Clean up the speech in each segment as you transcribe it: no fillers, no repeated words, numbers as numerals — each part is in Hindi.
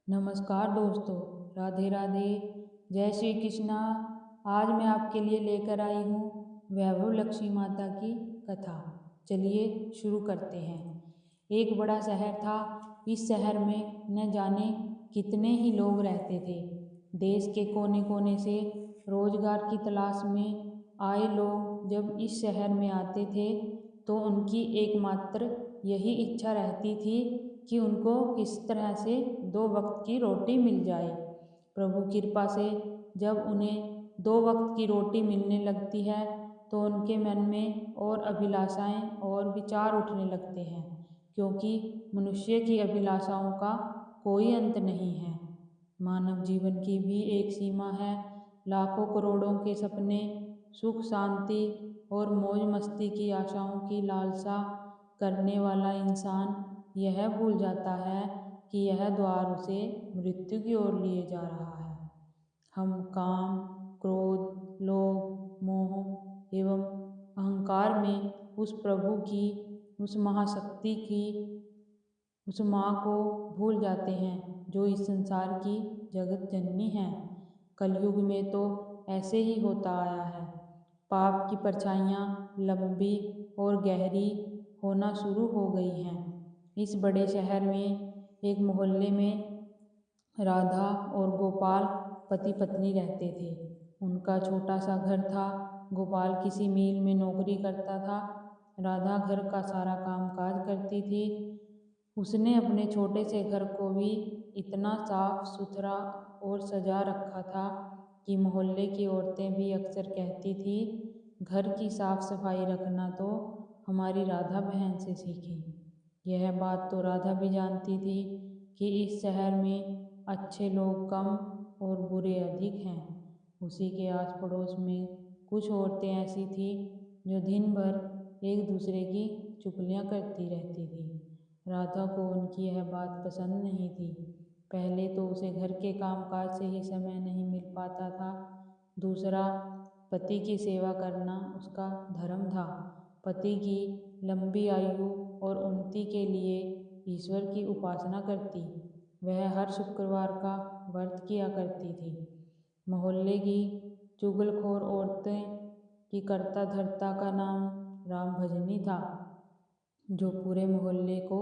नमस्कार दोस्तों, राधे राधे, जय श्री कृष्णा। आज मैं आपके लिए लेकर आई हूँ वैभव लक्ष्मी माता की कथा। चलिए शुरू करते हैं। एक बड़ा शहर था। इस शहर में न जाने कितने ही लोग रहते थे। देश के कोने कोने से रोजगार की तलाश में आए लोग जब इस शहर में आते थे तो उनकी एकमात्र यही इच्छा रहती थी कि उनको किस तरह से 2 वक्त की रोटी मिल जाए। प्रभु की कृपा से जब उन्हें 2 वक्त की रोटी मिलने लगती है तो उनके मन में और अभिलाषाएं और विचार उठने लगते हैं, क्योंकि मनुष्य की अभिलाषाओं का कोई अंत नहीं है। मानव जीवन की भी एक सीमा है। लाखों करोड़ों के सपने, सुख शांति और मौज मस्ती की आशाओं की लालसा करने वाला इंसान यह भूल जाता है कि यह द्वार उसे मृत्यु की ओर लिए जा रहा है। हम काम, क्रोध, लोभ, मोह एवं अहंकार में उस प्रभु की, उस महाशक्ति की, उस माँ को भूल जाते हैं जो इस संसार की जगत जननी है। कलयुग में तो ऐसे ही होता आया है। पाप की परछाइयाँ लंबी और गहरी होना शुरू हो गई हैं। इस बड़े शहर में एक मोहल्ले में राधा और गोपाल पति पत्नी रहते थे। उनका छोटा सा घर था। गोपाल किसी मिल में नौकरी करता था। राधा घर का सारा काम काज करती थी। उसने अपने छोटे से घर को भी इतना साफ सुथरा और सजा रखा था कि मोहल्ले की औरतें भी अक्सर कहती थी, घर की साफ सफाई रखना तो हमारी राधा बहन से सीखें। यह बात तो राधा भी जानती थी कि इस शहर में अच्छे लोग कम और बुरे अधिक हैं। उसी के आस पड़ोस में कुछ औरतें ऐसी थीं जो दिन भर एक दूसरे की चुगलियाँ करती रहती थी। राधा को उनकी यह बात पसंद नहीं थी। पहले तो उसे घर के कामकाज से ही समय नहीं मिल पाता था। दूसरा, पति की सेवा करना उसका धर्म था। पति की लंबी आयु और उन्नति के लिए ईश्वर की उपासना करती। वह हर शुक्रवार का व्रत किया करती थी। मोहल्ले की चुगलखोर औरतें की करता धरता का नाम राम भजनी था, जो पूरे मोहल्ले को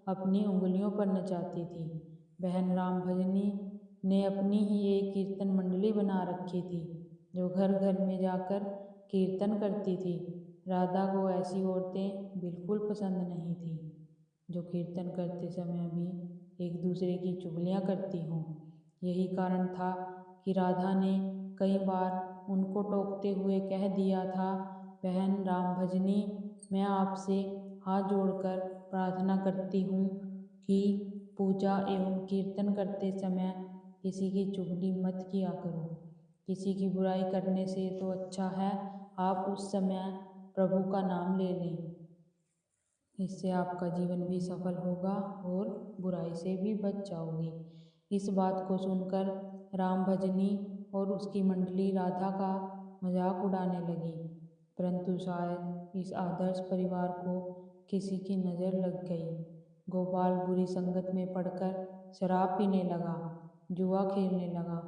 अपनी उंगलियों पर नचाती थी। बहन राम भजनी ने अपनी ही एक कीर्तन मंडली बना रखी थी, जो घर घर में जाकर कीर्तन करती थी। राधा को ऐसी औरतें बिल्कुल पसंद नहीं थी, जो कीर्तन करते समय भी एक दूसरे की चुगलियाँ करती हों। यही कारण था कि राधा ने कई बार उनको टोकते हुए कह दिया था, बहन राम भजनी, मैं आपसे हाथ जोड़कर प्रार्थना करती हूँ कि पूजा एवं कीर्तन करते समय किसी की चुगली मत किया करो। किसी की बुराई करने से तो अच्छा है आप उस समय प्रभु का नाम ले लें। इससे आपका जीवन भी सफल होगा और बुराई से भी बच जाओगे। इस बात को सुनकर राम भजनी और उसकी मंडली राधा का मजाक उड़ाने लगी, परंतु शायद इस आदर्श परिवार को किसी की नज़र लग गई। गोपाल बुरी संगत में पड़कर शराब पीने लगा, जुआ खेलने लगा।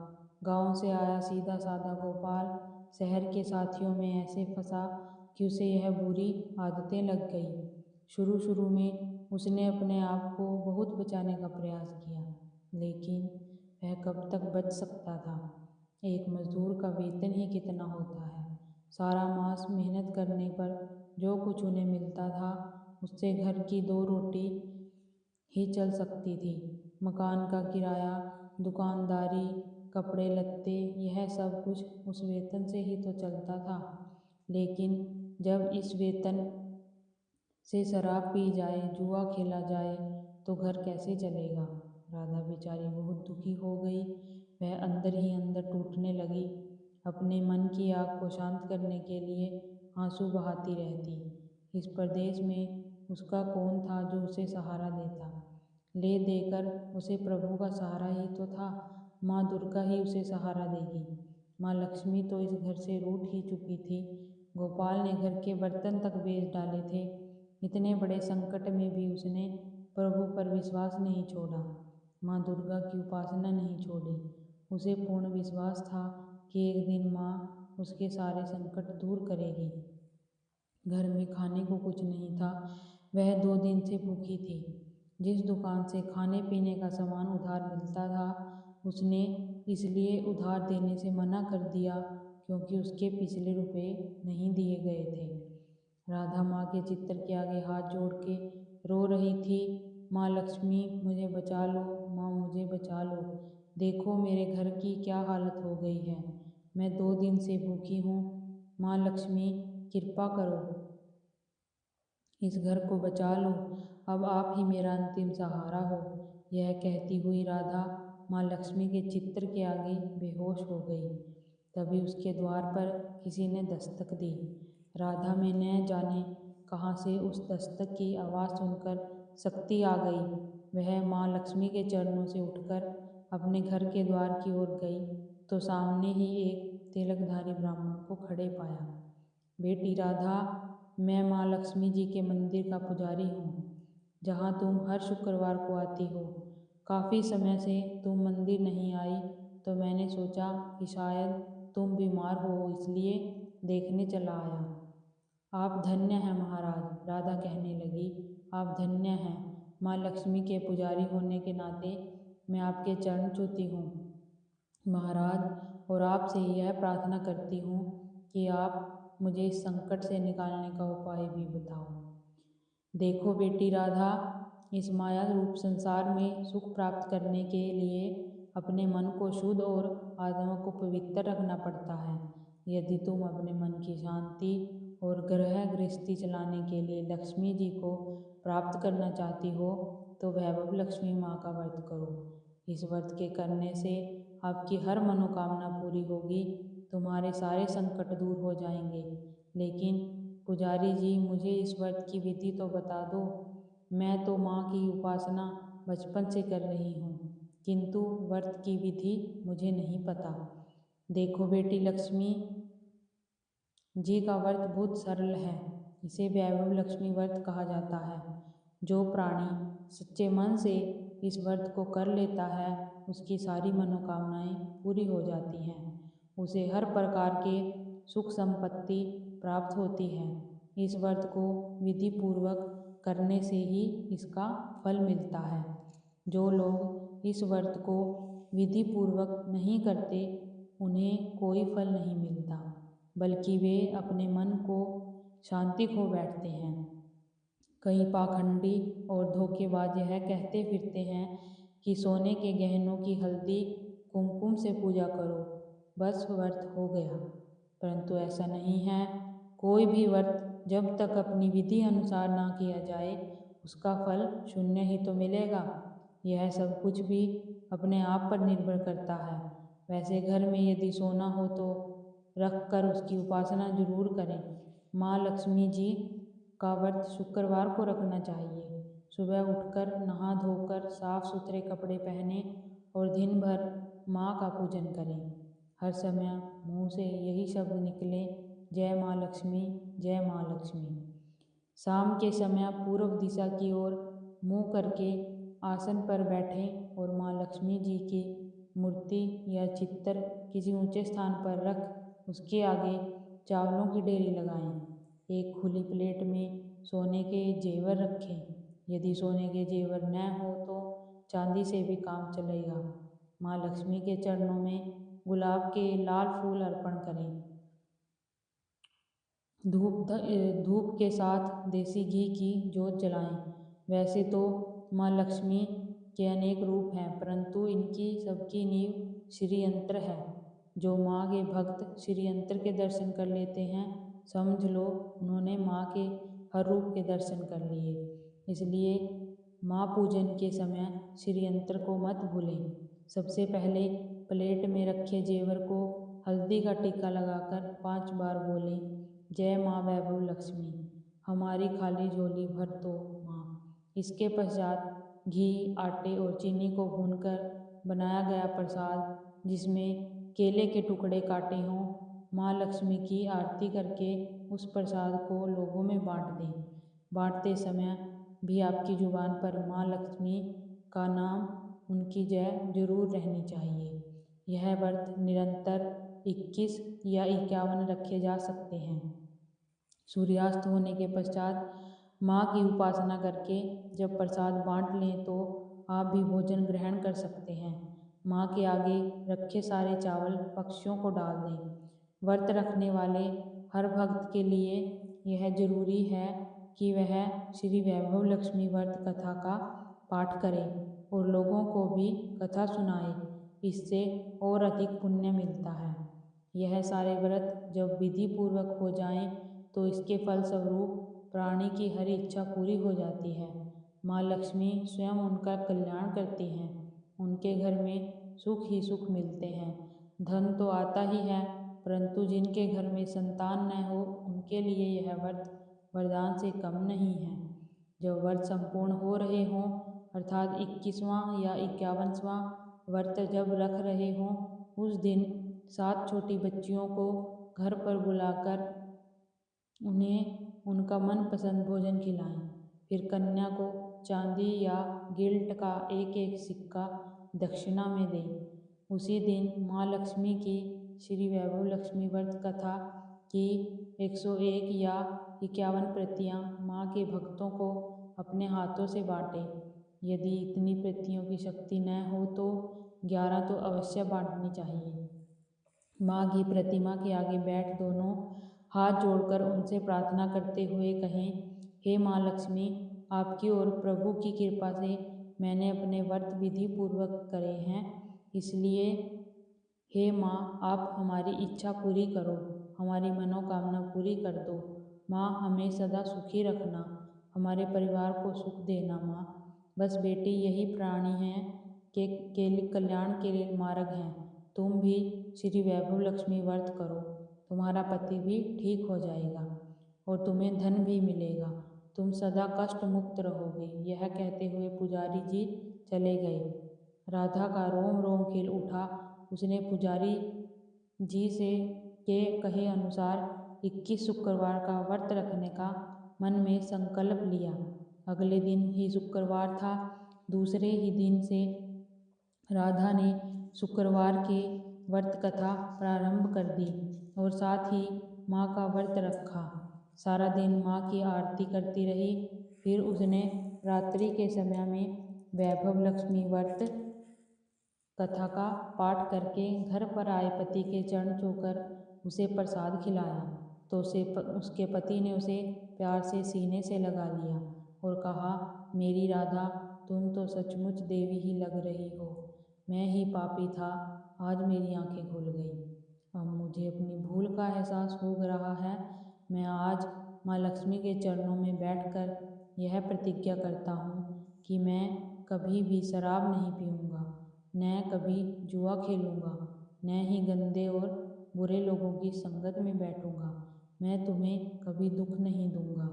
गांव से आया सीधा साधा गोपाल शहर के साथियों में ऐसे फंसा कि उसे यह बुरी आदतें लग गई। शुरू शुरू में उसने अपने आप को बहुत बचाने का प्रयास किया, लेकिन वह कब तक बच सकता था। एक मजदूर का वेतन ही कितना होता है। सारा मास मेहनत करने पर जो कुछ उन्हें मिलता था उससे घर की 2 रोटी ही चल सकती थी। मकान का किराया, दुकानदारी, कपड़े लत्ते, यह सब कुछ उस वेतन से ही तो चलता था। लेकिन जब इस वेतन से शराब पी जाए, जुआ खेला जाए तो घर कैसे चलेगा। राधा बेचारी बहुत दुखी हो गई। वह अंदर ही अंदर टूटने लगी। अपने मन की आग को शांत करने के लिए आंसू बहाती रहती। इस प्रदेश में उसका कौन था जो उसे सहारा देता। ले देकर उसे प्रभु का सहारा ही तो था। माँ दुर्गा ही उसे सहारा देगी। माँ लक्ष्मी तो इस घर से रूठ ही चुकी थी। गोपाल ने घर के बर्तन तक बेच डाले थे। इतने बड़े संकट में भी उसने प्रभु पर विश्वास नहीं छोड़ा। माँ दुर्गा की उपासना नहीं छोड़ी। उसे पूर्ण विश्वास था कि एक दिन माँ उसके सारे संकट दूर करेगी। घर में खाने को कुछ नहीं था। वह 2 दिन से भूखी थी। जिस दुकान से खाने पीने का सामान उधार मिलता था, उसने इसलिए उधार देने से मना कर दिया क्योंकि उसके पिछले रुपए नहीं दिए गए थे। राधा माँ के चित्र के आगे हाथ जोड़ के रो रही थी। माँ लक्ष्मी मुझे बचा लो, माँ मुझे बचा लो। देखो मेरे घर की क्या हालत हो गई है। मैं 2 दिन से भूखी हूँ। माँ लक्ष्मी कृपा करो, इस घर को बचा लो। अब आप ही मेरा अंतिम सहारा हो। यह कहती हुई राधा माँ लक्ष्मी के चित्र के आगे बेहोश हो गई। तभी उसके द्वार पर किसी ने दस्तक दी। राधा में न जाने कहाँ से उस दस्तक की आवाज़ सुनकर शक्ति आ गई। वह माँ लक्ष्मी के चरणों से उठकर अपने घर के द्वार की ओर गई तो सामने ही एक तिलकधारी ब्राह्मण को खड़े पाया। बेटी राधा, मैं माँ लक्ष्मी जी के मंदिर का पुजारी हूँ, जहाँ तुम हर शुक्रवार को आती हो। काफ़ी समय से तुम मंदिर नहीं आई तो मैंने सोचा कि शायद तुम बीमार हो, इसलिए देखने चला आया। आप धन्य हैं महाराज, राधा कहने लगी। आप धन्य हैं। माँ लक्ष्मी के पुजारी होने के नाते मैं आपके चरण छूती हूँ महाराज, और आपसे यह प्रार्थना करती हूँ कि आप मुझे इस संकट से निकालने का उपाय भी बताओ। देखो बेटी राधा, इस माया रूप संसार में सुख प्राप्त करने के लिए अपने मन को शुद्ध और आत्मा को पवित्र रखना पड़ता है। यदि तुम अपने मन की शांति और ग्रह गृहस्थी चलाने के लिए लक्ष्मी जी को प्राप्त करना चाहती हो तो वैभव लक्ष्मी माँ का व्रत करो। इस व्रत के करने से आपकी हर मनोकामना पूरी होगी, तुम्हारे सारे संकट दूर हो जाएंगे। लेकिन पुजारी जी, मुझे इस व्रत की विधि तो बता दो। मैं तो माँ की उपासना बचपन से कर रही हूँ, किंतु व्रत की विधि मुझे नहीं पता। देखो बेटी लक्ष्मी जी का व्रत बहुत सरल है। इसे वैभव लक्ष्मी व्रत कहा जाता है। जो प्राणी सच्चे मन से इस व्रत को कर लेता है उसकी सारी मनोकामनाएं पूरी हो जाती हैं। उसे हर प्रकार के सुख संपत्ति प्राप्त होती है। इस व्रत को विधि पूर्वक करने से ही इसका फल मिलता है। जो लोग इस व्रत को विधि पूर्वक नहीं करते उन्हें कोई फल नहीं मिलता, बल्कि वे अपने मन को शांति खो बैठते हैं। कई पाखंडी और धोखेबाज यह कहते फिरते हैं कि सोने के गहनों की हल्दी कुमकुम से पूजा करो, बस व्रत हो गया। परंतु ऐसा नहीं है। कोई भी व्रत जब तक अपनी विधि अनुसार ना किया जाए उसका फल शून्य ही तो मिलेगा। यह सब कुछ भी अपने आप पर निर्भर करता है। वैसे घर में यदि सोना हो तो रख कर उसकी उपासना जरूर करें। माँ लक्ष्मी जी का व्रत शुक्रवार को रखना चाहिए। सुबह उठकर नहा धोकर साफ सुथरे कपड़े पहने और दिन भर माँ का पूजन करें। हर समय मुँह से यही शब्द निकले, जय माँ लक्ष्मी, जय माँ लक्ष्मी। शाम के समय पूर्व दिशा की ओर मुँह करके आसन पर बैठें और माँ लक्ष्मी जी की मूर्ति या चित्र किसी ऊंचे स्थान पर रख उसके आगे चावलों की ढेरी लगाएं। एक खुली प्लेट में सोने के जेवर रखें। यदि सोने के जेवर न हो तो चांदी से भी काम चलेगा। माँ लक्ष्मी के चरणों में गुलाब के लाल फूल अर्पण करें। धूप के साथ देसी घी की जोत जलाएं। वैसे तो माँ लक्ष्मी के अनेक रूप हैं, परंतु इनकी सबकी नींव श्री यंत्र है। जो माँ के भक्त श्री यंत्र के दर्शन कर लेते हैं, समझ लो उन्होंने माँ के हर रूप के दर्शन कर लिए। इसलिए माँ पूजन के समय श्री यंत्र को मत भूलें। सबसे पहले प्लेट में रखे जेवर को हल्दी का टीका लगाकर 5 बार बोलें, जय माँ वैभव लक्ष्मी, हमारी खाली झोली भर दो माँ। इसके पश्चात घी, आटे और चीनी को भूनकर बनाया गया प्रसाद, जिसमें केले के टुकड़े काटे हों, माँ लक्ष्मी की आरती करके उस प्रसाद को लोगों में बांट दें। बांटते समय भी आपकी जुबान पर माँ लक्ष्मी का नाम उनकी जय जरूर रहनी चाहिए। यह व्रत निरंतर 21 या 51 रखे जा सकते हैं। सूर्यास्त होने के पश्चात माँ की उपासना करके जब प्रसाद बांट लें तो आप भी भोजन ग्रहण कर सकते हैं। माँ के आगे रखे सारे चावल पक्षियों को डाल दें। व्रत रखने वाले हर भक्त के लिए यह जरूरी है कि वह श्री वैभव लक्ष्मी व्रत कथा का पाठ करे और लोगों को भी कथा सुनाए। इससे और अधिक पुण्य मिलता है। यह सारे व्रत जब विधि पूर्वक हो जाएं तो इसके फलस्वरूप प्राणी की हर इच्छा पूरी हो जाती है। माँ लक्ष्मी स्वयं उनका कल्याण करती हैं। उनके घर में सुख ही सुख मिलते हैं। धन तो आता ही है, परंतु जिनके घर में संतान न हो उनके लिए यह व्रत वरदान से कम नहीं है। जब व्रत संपूर्ण हो रहे हों अर्थात 21वां या 51वां व्रत जब रख रहे हों, उस दिन 7 छोटी बच्चियों को घर पर बुलाकर उन्हें उनका मनपसंद भोजन खिलाएं। फिर कन्या को चांदी या गिल्ट का एक एक सिक्का दक्षिणा में दें। उसी दिन माँ लक्ष्मी की श्री वैभव लक्ष्मी व्रत कथा की 101 या 51 प्रतियाँ माँ के भक्तों को अपने हाथों से बांटें। यदि इतनी प्रतियों की शक्ति न हो तो 11 तो अवश्य बांटनी चाहिए। माँ की प्रतिमा के आगे बैठ दोनों हाथ जोड़कर उनसे प्रार्थना करते हुए कहें, हे माँ लक्ष्मी, आपकी और प्रभु की कृपा से मैंने अपने व्रत विधि पूर्वक करे हैं, इसलिए हे माँ आप हमारी इच्छा पूरी करो, हमारी मनोकामना पूरी कर दो। माँ हमें सदा सुखी रखना, हमारे परिवार को सुख देना। माँ बस बेटी यही प्राणी हैं के कल्याण के लिए मार्ग हैं। तुम भी श्री वैभव लक्ष्मी व्रत करो, तुम्हारा पति भी ठीक हो जाएगा और तुम्हें धन भी मिलेगा। तुम सदा कष्ट मुक्त रहोगे। यह कहते हुए पुजारी जी चले गए। राधा का रोम रोम खिल उठा। उसने पुजारी जी से के कहे अनुसार 21 शुक्रवार का व्रत रखने का मन में संकल्प लिया। अगले दिन ही शुक्रवार था। दूसरे ही दिन से राधा ने शुक्रवार के व्रत कथा प्रारंभ कर दी और साथ ही माँ का व्रत रखा। सारा दिन माँ की आरती करती रही। फिर उसने रात्रि के समय में वैभव लक्ष्मी व्रत कथा का पाठ करके घर पर आए पति के चरण छूकर उसे प्रसाद खिलाया तो उसके पति ने उसे प्यार से सीने से लगा लिया और कहा, मेरी राधा, तुम तो सचमुच देवी ही लग रही हो। मैं ही पापी था, आज मेरी आंखें खुल गई। अब मुझे अपनी भूल का एहसास हो रहा है। मैं आज माँ लक्ष्मी के चरणों में बैठकर यह प्रतिज्ञा करता हूँ कि मैं कभी भी शराब नहीं पीऊँगा, न कभी जुआ खेलूँगा, न ही गंदे और बुरे लोगों की संगत में बैठूँगा। मैं तुम्हें कभी दुख नहीं दूँगा।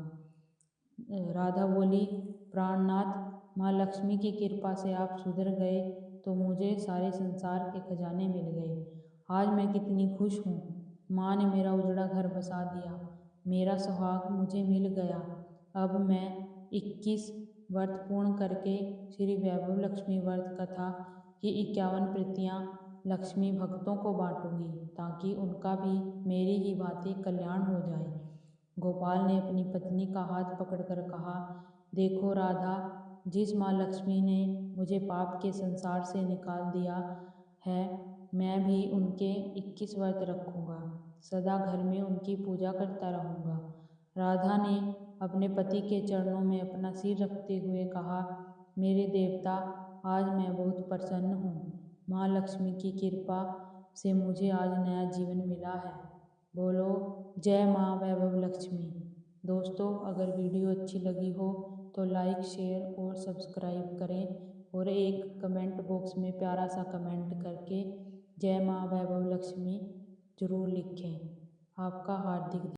राधा बोली, प्राणनाथ, माँ लक्ष्मी की कृपा से आप सुधर गए तो मुझे सारे संसार के खजाने मिल गए। आज मैं कितनी खुश हूँ। माँ ने मेरा उजड़ा घर बसा दिया, मेरा सुहाग मुझे मिल गया। अब मैं 21 व्रत पूर्ण करके श्री वैभव लक्ष्मी व्रत कथा की 51 प्रतियाँ लक्ष्मी भक्तों को बांटूंगी ताकि उनका भी मेरी ही भांति कल्याण हो जाए। गोपाल ने अपनी पत्नी का हाथ पकड़कर कहा, देखो राधा, जिस माँ लक्ष्मी ने मुझे पाप के संसार से निकाल दिया है, मैं भी उनके 21 व्रत रखूँगा, सदा घर में उनकी पूजा करता रहूँगा। राधा ने अपने पति के चरणों में अपना सिर रखते हुए कहा, मेरे देवता, आज मैं बहुत प्रसन्न हूँ। माँ लक्ष्मी की कृपा से मुझे आज नया जीवन मिला है। बोलो जय माँ वैभव लक्ष्मी। दोस्तों, अगर वीडियो अच्छी लगी हो तो लाइक, शेयर और सब्सक्राइब करें और एक कमेंट बॉक्स में प्यारा सा कमेंट करके जय माँ वैभव लक्ष्मी जरूर लिखें। आपका हार्दिक